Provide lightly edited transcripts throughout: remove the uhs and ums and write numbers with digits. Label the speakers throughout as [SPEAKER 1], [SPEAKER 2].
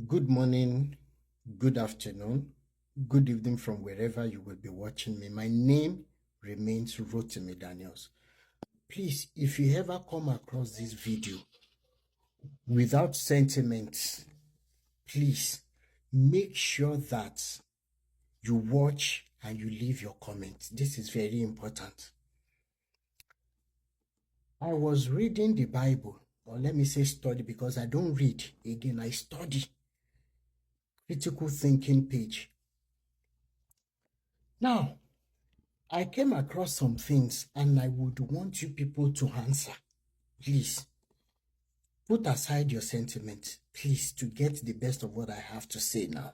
[SPEAKER 1] Good morning, good afternoon, good evening from wherever you will be watching me. My name remains Rotimi Daniels. Please, if you ever come across this video without sentiments, please make sure that you watch and you leave your comment. This is very important. I was reading the Bible, or let me say study, because I don't read. Again, I study. Critical thinking page. Now, I came across some things and I would want you people to answer. Please, put aside your sentiments, please, to get the best of what I have to say now.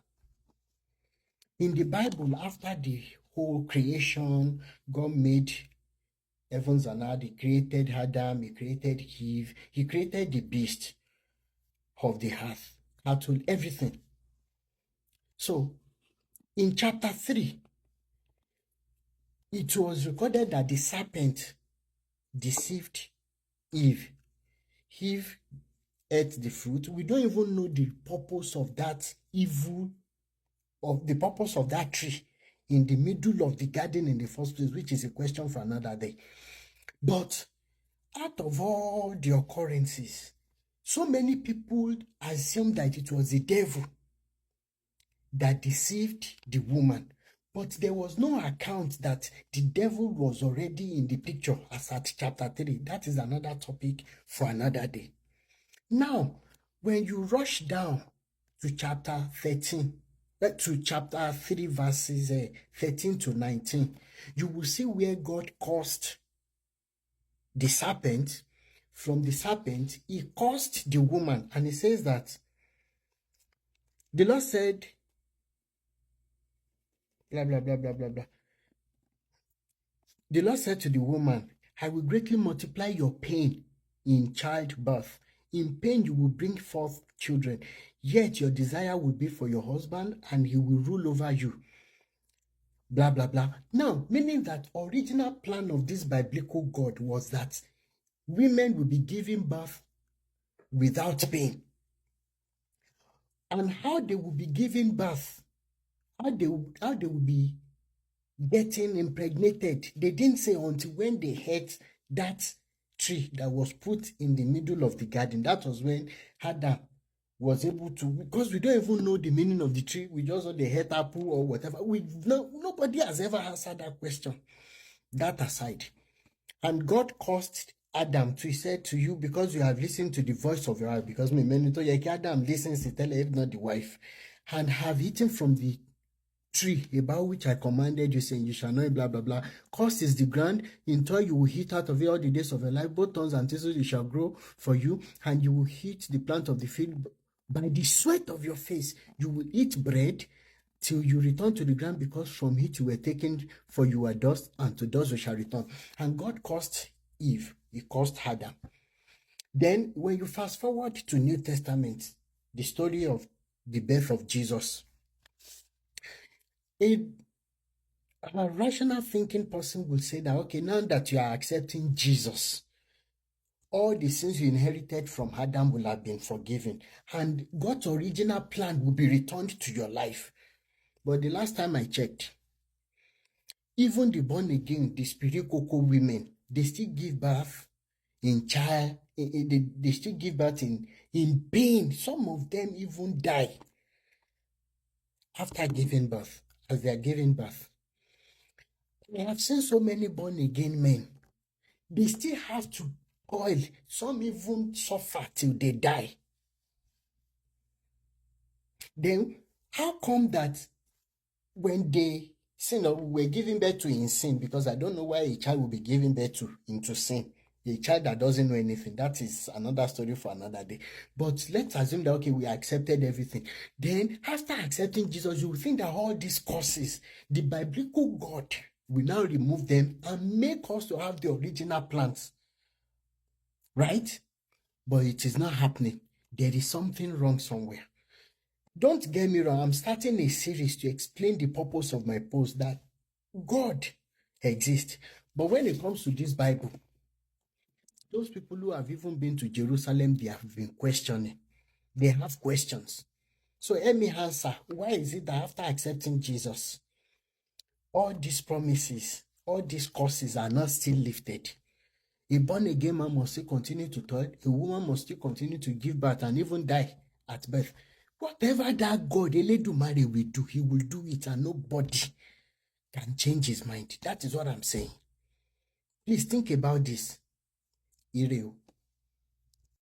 [SPEAKER 1] In the Bible, after the whole creation, God made heavens and earth. He created Adam, he created Eve, he created the beast of the earth, cattle, everything. So, in chapter 3, it was recorded that the serpent deceived Eve. Eve ate the fruit. We don't even know the purpose of that evil, of the purpose of that tree in the middle of the garden in the first place, which is a question for another day. But out of all the occurrences, so many people assume that it was the devil that deceived the woman. But there was no account that the devil was already in the picture as at chapter 3. That is another topic for another day. Now, when you rush down to chapter 13, to chapter 3, verses 13 to 19, you will see where God cursed the serpent. From the serpent, he cursed the woman. And he says that the Lord said, blah, blah, blah, blah, blah, blah. The Lord said to the woman, I will greatly multiply your pain in childbirth. In pain you will bring forth children, yet your desire will be for your husband, and he will rule over you. Blah, blah, blah. Now, meaning that original plan of this biblical God was that women will be giving birth without pain. And how they will be giving birth, how they will be getting impregnated, they didn't say until when they ate that tree that was put in the middle of the garden. That was when Adam was able to, because we don't even know the meaning of the tree. We just know the head apple or whatever. Nobody has ever answered that question. That aside. And God caused Adam to, he said to you, because you have listened to the voice of your wife, because me, Adam listens to tell if not the wife, and have eaten from the tree about which I commanded you, saying, you shall not, blah, blah, blah. Cursed is the ground, in toil you will eat out of it all the days of your life. Both thorns and thistles it shall grow for you, and you will eat the plant of the field. By the sweat of your face you will eat bread till you return to the ground, because from it you were taken, for you are dust, and to dust you shall return. And God cursed Eve, he cursed Adam. Then when you fast forward to New Testament, the story of the birth of Jesus, a rational thinking person will say that, okay, now that you are accepting Jesus, all the sins you inherited from Adam will have been forgiven, and God's original plan will be returned to your life. But the last time I checked, even the born again, the spirit cocoa women, they still give birth in they still give birth in pain. Some of them even die after giving birth, as they are giving birth. I have seen so many born again men. They still have to toil. Some even suffer till they die. Then how come that when they sin, or were giving birth to in sin, because I don't know why a child will be giving birth to into sin, a child that doesn't know anything, that is another story for another day. But let's assume that, okay, we accepted everything. Then after accepting Jesus, you will think that all these curses, the biblical God will now remove them and make us to have the original plans, right? But it is not happening. There is something wrong somewhere. Don't get me wrong, I'm starting a series to explain the purpose of my post, that God exists. But when it comes to this Bible, those people who have even been to Jerusalem, they have been questioning. They have questions. So let me answer, why is it that after accepting Jesus, all these promises, all these curses are not still lifted? A born-again man must still continue to toil. A woman must still continue to give birth and even die at birth. Whatever that God, Eledumare, will do, he will do it, and nobody can change his mind. That is what I'm saying. Please think about this. Ire o.